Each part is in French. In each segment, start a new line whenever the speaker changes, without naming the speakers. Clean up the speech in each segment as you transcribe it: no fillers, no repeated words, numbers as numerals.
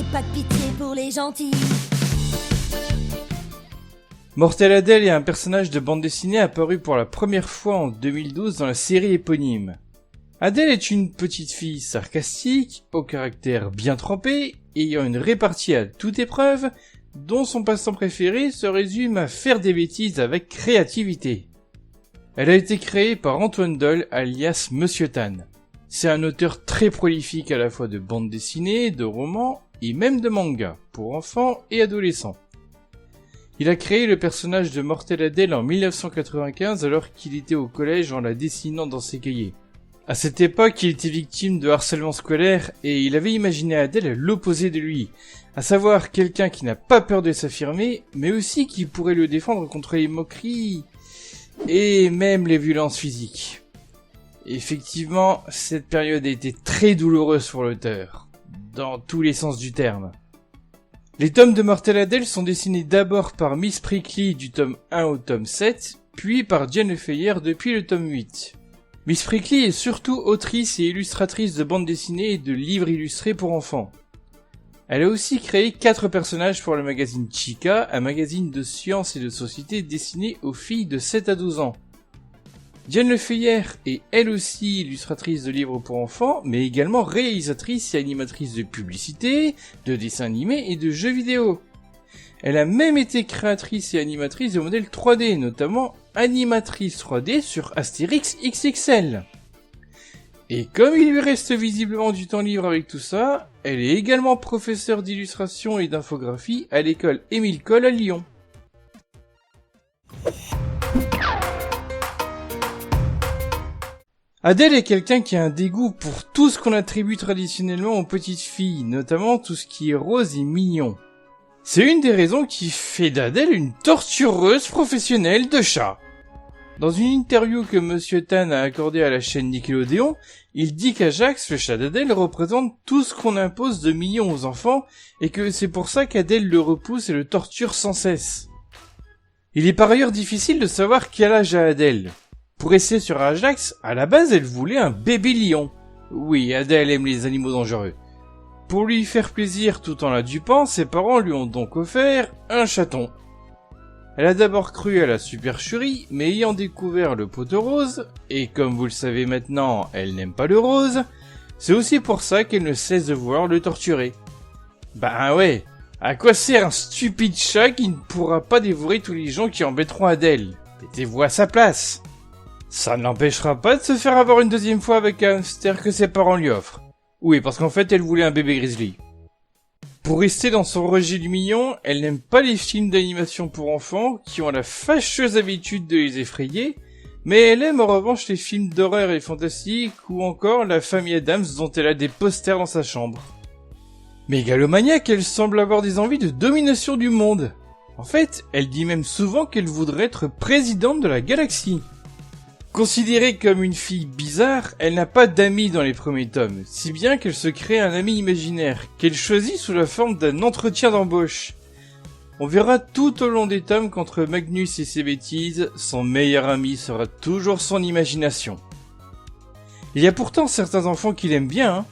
et pas de pitié pour les gentils.
Mortelle Adèle est un personnage de bande dessinée apparu pour la première fois en 2012 dans la série éponyme. Adèle est une petite fille sarcastique, au caractère bien trempé, ayant une répartie à toute épreuve, dont son passe-temps préféré se résume à faire des bêtises avec créativité. Elle a été créée par Antoine Doll, alias Monsieur Tan. C'est un auteur très prolifique à la fois de bande dessinée, de romans et même de mangas, pour enfants et adolescents. Il a créé le personnage de Mortelle Adèle en 1995 alors qu'il était au collège en la dessinant dans ses cahiers. À cette époque, il était victime de harcèlement scolaire et il avait imaginé Adèle à l'opposé de lui, à savoir quelqu'un qui n'a pas peur de s'affirmer, mais aussi qui pourrait le défendre contre les moqueries et même les violences physiques. Effectivement, cette période a été très douloureuse pour l'auteur, dans tous les sens du terme. Les tomes de Mortelle Adèle sont dessinés d'abord par Miss Prickly du tome 1 au tome 7, puis par Diane Lefeyer depuis le tome 8. Miss Prickly est surtout autrice et illustratrice de bandes dessinées et de livres illustrés pour enfants. Elle a aussi créé 4 personnages pour le magazine Chica, un magazine de science et de société destiné aux filles de 7 à 12 ans. Diane Lefeyer est elle aussi illustratrice de livres pour enfants, mais également réalisatrice et animatrice de publicités, de dessins animés et de jeux vidéo. Elle a même été créatrice et animatrice de modèles 3D, notamment animatrice 3D sur Astérix XXL. Et comme il lui reste visiblement du temps libre avec tout ça, elle est également professeure d'illustration et d'infographie à l'école Émile Coll à Lyon. Adèle est quelqu'un qui a un dégoût pour tout ce qu'on attribue traditionnellement aux petites filles, notamment tout ce qui est rose et mignon. C'est une des raisons qui fait d'Adèle une tortureuse professionnelle de chat. Dans une interview que Monsieur Tan a accordée à la chaîne Nickelodeon, il dit qu'Ajax, le chat d'Adèle, représente tout ce qu'on impose de mignon aux enfants et que c'est pour ça qu'Adèle le repousse et le torture sans cesse. Il est par ailleurs difficile de savoir quel âge a Adèle. Pour rester sur Ajax, à la base elle voulait un bébé lion. Oui, Adèle aime les animaux dangereux. Pour lui faire plaisir tout en la dupant, ses parents lui ont donc offert un chaton. Elle a d'abord cru à la supercherie, mais ayant découvert le pot rose, et comme vous le savez maintenant, elle n'aime pas le rose, c'est aussi pour ça qu'elle ne cesse de vouloir le torturer. Ben ouais, à quoi sert un stupide chat qui ne pourra pas dévorer tous les gens qui embêteront Adèle? Mettez-vous à sa place. Ça ne l'empêchera pas de se faire avoir une deuxième fois avec un hamster que ses parents lui offrent. Oui, parce qu'en fait, elle voulait un bébé grizzly. Pour rester dans son rejet du mignon, elle n'aime pas les films d'animation pour enfants qui ont la fâcheuse habitude de les effrayer, mais elle aime en revanche les films d'horreur et fantastique ou encore la famille Addams dont elle a des posters dans sa chambre. Mégalomaniaque, elle semble avoir des envies de domination du monde. En fait, elle dit même souvent qu'elle voudrait être présidente de la galaxie. Considérée comme une fille bizarre, elle n'a pas d'amis dans les premiers tomes, si bien qu'elle se crée un ami imaginaire, qu'elle choisit sous la forme d'un entretien d'embauche. On verra tout au long des tomes qu'entre Magnus et ses bêtises, son meilleur ami sera toujours son imagination. Il y a pourtant certains enfants qui l'aiment bien, hein.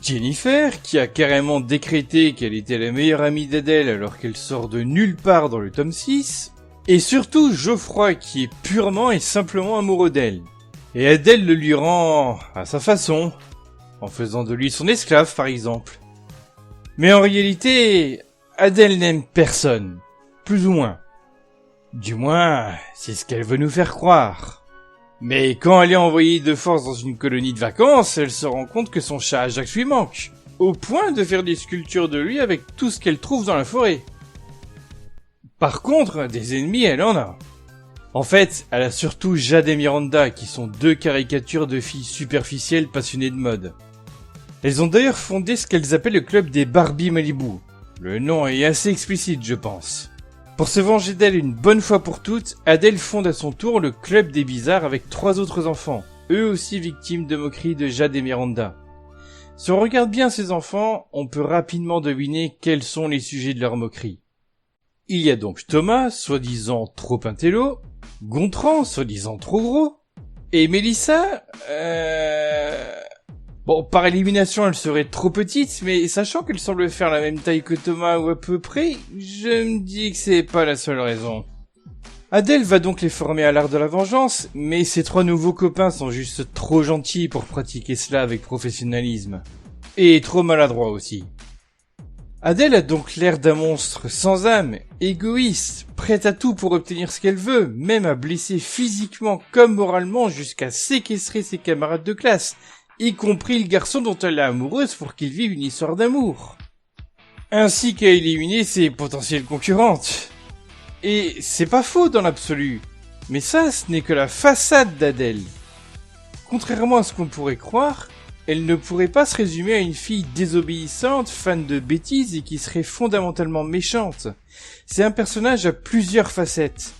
Jennifer, qui a carrément décrété qu'elle était la meilleure amie d'Adèle alors qu'elle sort de nulle part dans le tome 6, et surtout Geoffroy qui est purement et simplement amoureux d'elle. Et Adèle le lui rend à sa façon, en faisant de lui son esclave par exemple. Mais en réalité, Adèle n'aime personne, plus ou moins. Du moins, c'est ce qu'elle veut nous faire croire. Mais quand elle est envoyée de force dans une colonie de vacances, elle se rend compte que son chat Ajax lui manque, au point de faire des sculptures de lui avec tout ce qu'elle trouve dans la forêt. Par contre, des ennemis, elle en a. En fait, elle a surtout Jade et Miranda, qui sont 2 caricatures de filles superficielles passionnées de mode. Elles ont d'ailleurs fondé ce qu'elles appellent le club des Barbie Malibu. Le nom est assez explicite, je pense. Pour se venger d'elle une bonne fois pour toutes, Adèle fonde à son tour le club des bizarres avec 3 autres enfants, eux aussi victimes de moqueries de Jade et Miranda. Si on regarde bien ces enfants, on peut rapidement deviner quels sont les sujets de leurs moqueries. Il y a donc Thomas, soi-disant trop intello, Gontran, soi-disant trop gros, et Mélissa, Bon, par élimination, elle serait trop petite, mais sachant qu'elle semble faire la même taille que Thomas ou à peu près, je me dis que c'est pas la seule raison. Adèle va donc les former à l'art de la vengeance, mais ses 3 nouveaux copains sont juste trop gentils pour pratiquer cela avec professionnalisme. Et trop maladroits aussi. Adèle a donc l'air d'un monstre sans âme, égoïste, prête à tout pour obtenir ce qu'elle veut, même à blesser physiquement comme moralement jusqu'à séquestrer ses camarades de classe, y compris le garçon dont elle est amoureuse pour qu'il vive une histoire d'amour. Ainsi qu'à éliminer ses potentielles concurrentes. Et c'est pas faux dans l'absolu, mais ça ce n'est que la façade d'Adèle. Contrairement à ce qu'on pourrait croire, elle ne pourrait pas se résumer à une fille désobéissante, fan de bêtises et qui serait fondamentalement méchante. C'est un personnage à plusieurs facettes.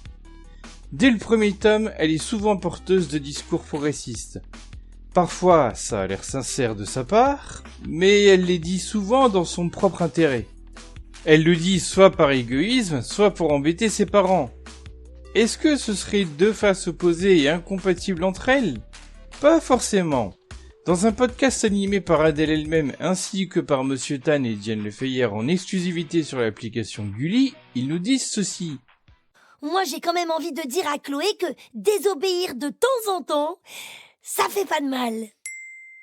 Dès le premier tome, elle est souvent porteuse de discours progressistes. Parfois, ça a l'air sincère de sa part, mais elle les dit souvent dans son propre intérêt. Elle le dit soit par égoïsme, soit pour embêter ses parents. Est-ce que ce seraient 2 faces opposées et incompatibles entre elles ? Pas forcément. Dans un podcast animé par Adèle elle-même ainsi que par Monsieur Tan et Diane Lefeyer en exclusivité sur l'application Gulli, ils nous disent ceci.
Moi, j'ai quand même envie de dire à Chloé que désobéir de temps en temps, ça fait pas de mal.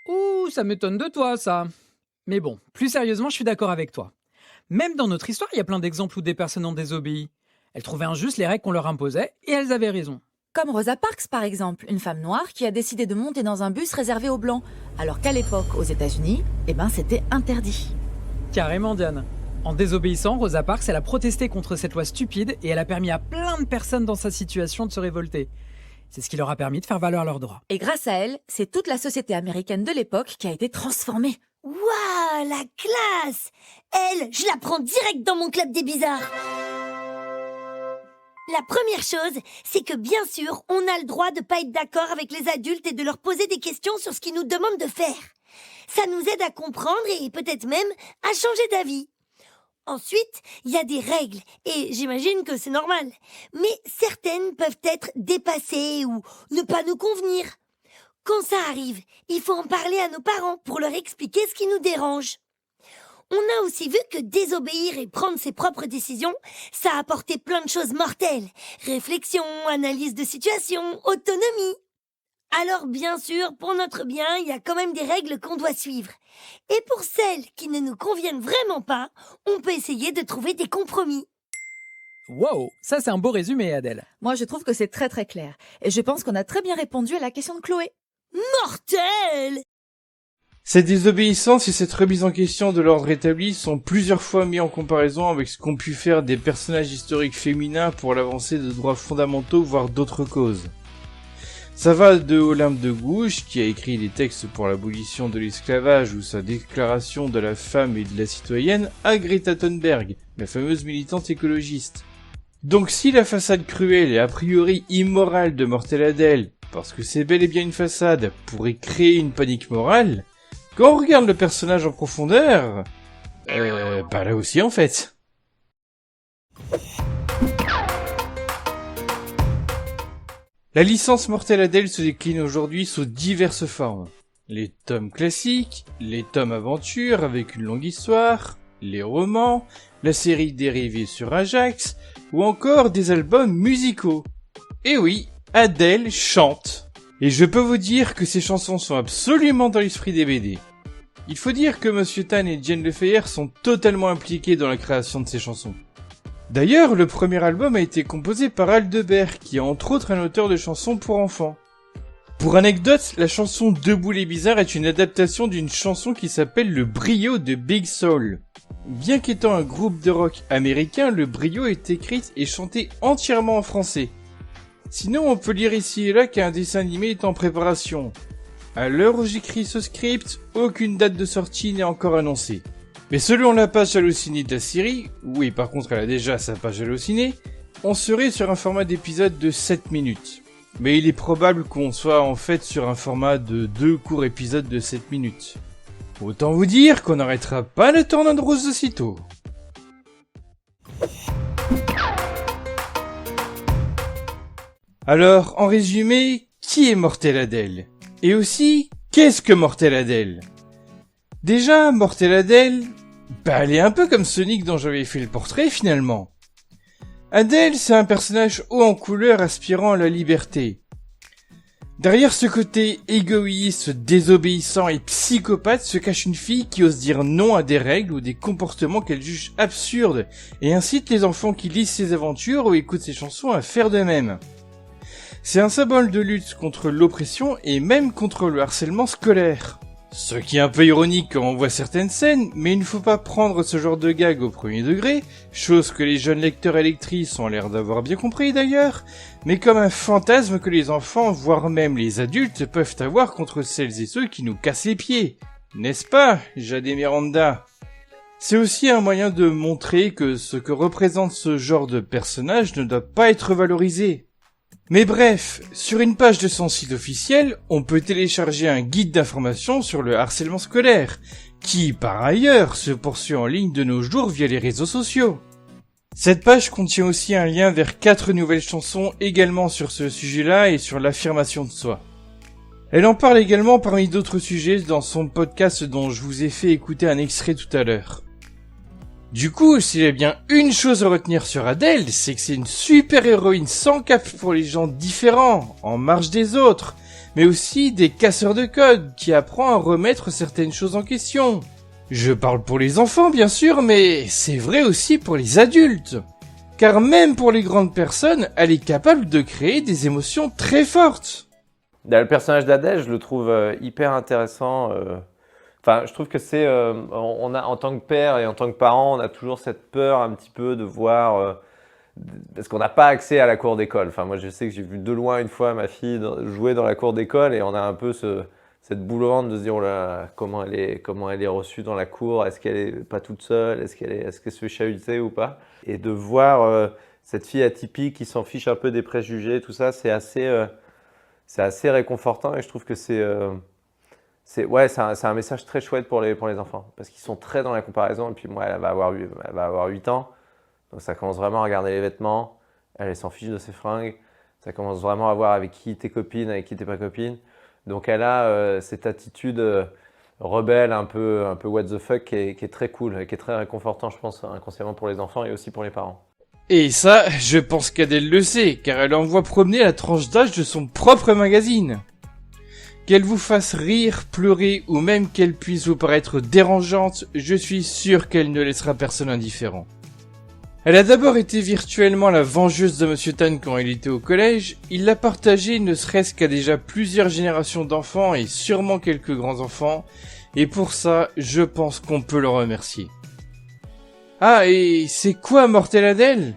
Ouh, ça m'étonne de toi, ça. Mais bon, plus sérieusement, je suis d'accord avec toi. Même dans notre histoire, il y a plein d'exemples où des personnes ont désobéi. Elles trouvaient injustes les règles qu'on leur imposait, et elles avaient raison.
Comme Rosa Parks, par exemple, une femme noire qui a décidé de monter dans un bus réservé aux Blancs, alors qu'à l'époque, aux États-Unis, c'était interdit.
Carrément, Diane. En désobéissant, Rosa Parks, elle a protesté contre cette loi stupide et elle a permis à plein de personnes dans sa situation de se révolter. C'est ce qui leur a permis de faire valoir leurs droits.
Et grâce à elle, c'est toute la société américaine de l'époque qui a été transformée.
Waouh, la classe! Elle, je la prends direct dans mon club des bizarres. La première chose, c'est que bien sûr, on a le droit de pas être d'accord avec les adultes et de leur poser des questions sur ce qu'ils nous demandent de faire. Ça nous aide à comprendre et peut-être même à changer d'avis. Ensuite, il y a des règles et j'imagine que c'est normal. Mais certaines peuvent être dépassées ou ne pas nous convenir. Quand ça arrive, il faut en parler à nos parents pour leur expliquer ce qui nous dérange. On a aussi vu que désobéir et prendre ses propres décisions, ça a apporté plein de choses mortelles. Réflexion, analyse de situation, autonomie. Alors bien sûr, pour notre bien, il y a quand même des règles qu'on doit suivre. Et pour celles qui ne nous conviennent vraiment pas, on peut essayer de trouver des compromis.
Wow, ça c'est un beau résumé, Adèle.
Moi, je trouve que c'est très très clair. Et je pense qu'on a très bien répondu à la question de Chloé.
Mortel!
Cette désobéissance et cette remise en question de l'ordre établi sont plusieurs fois mis en comparaison avec ce qu'ont pu faire des personnages historiques féminins pour l'avancée de droits fondamentaux voire d'autres causes. Ça va de Olympe de Gouges, qui a écrit des textes pour l'abolition de l'esclavage ou sa déclaration de la femme et de la citoyenne, à Greta Thunberg, la fameuse militante écologiste. Donc si la façade cruelle et a priori immorale de Mortel Adèle, parce que c'est bel et bien une façade, pourrait créer une panique morale, quand on regarde le personnage en profondeur, là aussi en fait. La licence Mortel Adèle se décline aujourd'hui sous diverses formes. Les tomes classiques, les tomes aventures avec une longue histoire, les romans, la série dérivée sur Ajax, ou encore des albums musicaux. Et oui, Adèle chante. Et je peux vous dire que ces chansons sont absolument dans l'esprit des BD. Il faut dire que Monsieur Tan et Diane Lefeyer sont totalement impliqués dans la création de ces chansons. D'ailleurs, le premier album a été composé par Aldebert, qui est entre autres un auteur de chansons pour enfants. Pour anecdote, la chanson Debout les Bizarres est une adaptation d'une chanson qui s'appelle Le Brio de Big Soul. Bien qu'étant un groupe de rock américain, Le Brio est écrite et chantée entièrement en français. Sinon, on peut lire ici et là qu'un dessin animé est en préparation. À l'heure où j'écris ce script, aucune date de sortie n'est encore annoncée. Mais selon la page Allociné de la série, oui par contre elle a déjà sa page Allociné, on serait sur un format d'épisode de 7 minutes. Mais il est probable qu'on soit en fait sur un format de 2 courts épisodes de 7 minutes. Autant vous dire qu'on n'arrêtera pas le tornade rose aussitôt. Alors, en résumé, qui est Mortel Adèle ? Et aussi, qu'est-ce que Mortel Adèle ? Déjà, Mortelle Adèle, elle est un peu comme Sonic dont j'avais fait le portrait finalement. Adèle, c'est un personnage haut en couleur aspirant à la liberté. Derrière ce côté égoïste, désobéissant et psychopathe se cache une fille qui ose dire non à des règles ou des comportements qu'elle juge absurdes et incite les enfants qui lisent ses aventures ou écoutent ses chansons à faire de même. C'est un symbole de lutte contre l'oppression et même contre le harcèlement scolaire. Ce qui est un peu ironique quand on voit certaines scènes, mais il ne faut pas prendre ce genre de gag au premier degré, chose que les jeunes lecteurs et lectrices ont l'air d'avoir bien compris d'ailleurs, mais comme un fantasme que les enfants, voire même les adultes, peuvent avoir contre celles et ceux qui nous cassent les pieds. N'est-ce pas, Jade et Miranda ? C'est aussi un moyen de montrer que ce que représente ce genre de personnage ne doit pas être valorisé. Mais bref, sur une page de son site officiel, on peut télécharger un guide d'information sur le harcèlement scolaire, qui, par ailleurs, se poursuit en ligne de nos jours via les réseaux sociaux. Cette page contient aussi un lien vers 4 nouvelles chansons également sur ce sujet-là et sur l'affirmation de soi. Elle en parle également parmi d'autres sujets dans son podcast dont je vous ai fait écouter un extrait tout à l'heure. Du coup, s'il y a bien une chose à retenir sur Adèle, c'est que c'est une super héroïne sans cap pour les gens différents, en marge des autres, mais aussi des casseurs de code qui apprend à remettre certaines choses en question. Je parle pour les enfants bien sûr, mais c'est vrai aussi pour les adultes. Car même pour les grandes personnes, elle est capable de créer des émotions très fortes.
Le personnage d'Adèle, je le trouve hyper intéressant. Enfin, je trouve que c'est, on a en tant que père et en tant que parent, on a toujours cette peur un petit peu de voir, parce qu'on n'a pas accès à la cour d'école. Enfin, moi, je sais que j'ai vu de loin une fois ma fille jouer dans la cour d'école et on a un peu cette boule au ventre de se dire oh là, comment elle est reçue dans la cour, est-ce qu'elle est pas toute seule, est-ce qu'elle se fait chahuter ou pas, et de voir cette fille atypique qui s'en fiche un peu des préjugés, tout ça, c'est assez réconfortant et je trouve que c'est un message très chouette pour les enfants parce qu'ils sont très dans la comparaison et puis moi elle va avoir 8 ans donc ça commence vraiment à regarder les vêtements, elle s'en fiche de ses fringues, ça commence vraiment à voir avec qui t'es copine, avec qui t'es pas copine, donc elle a cette attitude rebelle un peu what the fuck qui est très cool et qui est très réconfortant je pense inconsciemment pour les enfants et aussi pour les parents.
Et ça, je pense qu'Adèle le sait, car elle envoie promener la tranche d'âge de son propre magazine. Qu'elle vous fasse rire, pleurer ou même qu'elle puisse vous paraître dérangeante, je suis sûr qu'elle ne laissera personne indifférent. Elle a d'abord été virtuellement la vengeuse de Monsieur Tan quand il était au collège, il l'a partagée ne serait-ce qu'à déjà plusieurs générations d'enfants et sûrement quelques grands-enfants, et pour ça, je pense qu'on peut le remercier. Ah, et c'est quoi Mortelle Adèle ?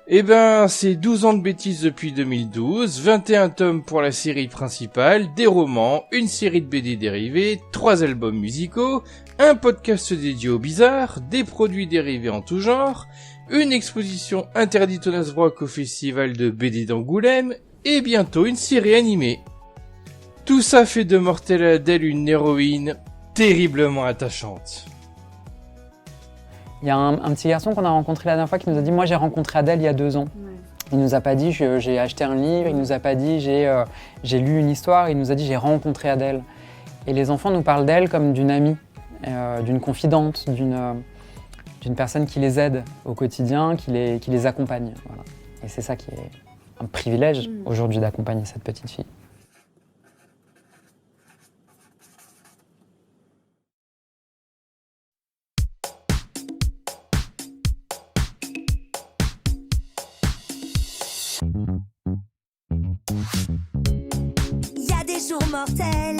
Eh ben, c'est 12 ans de bêtises depuis 2012, 21 tomes pour la série principale, des romans, une série de BD dérivés, 3 albums musicaux, un podcast dédié aux bizarres, des produits dérivés en tout genre, une exposition interdite au Nasbrock au festival de BD d'Angoulême, et bientôt une série animée. Tout ça fait de Mortelle Adèle une héroïne terriblement attachante.
Il y a un petit garçon qu'on a rencontré la dernière fois qui nous a dit « Moi, j'ai rencontré Adèle il y a 2 ans. » Il nous a pas dit « J'ai acheté un livre », il nous a pas dit « J'ai lu une histoire », il nous a dit « J'ai rencontré Adèle ». Et les enfants nous parlent d'elle comme d'une amie, d'une confidente, d'une personne qui les aide au quotidien, qui les accompagne. Voilà. Et c'est ça qui est un privilège aujourd'hui d'accompagner cette petite fille.
Il y a des jours mortels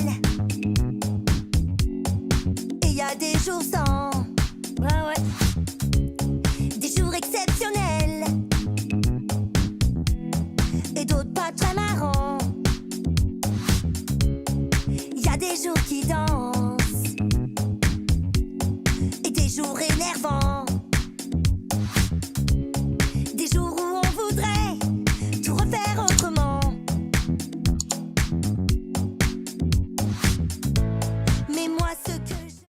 et il y a des jours sans. Des jours exceptionnels et d'autres pas très marrants. Il y a des jours qui dansent et des jours énervants.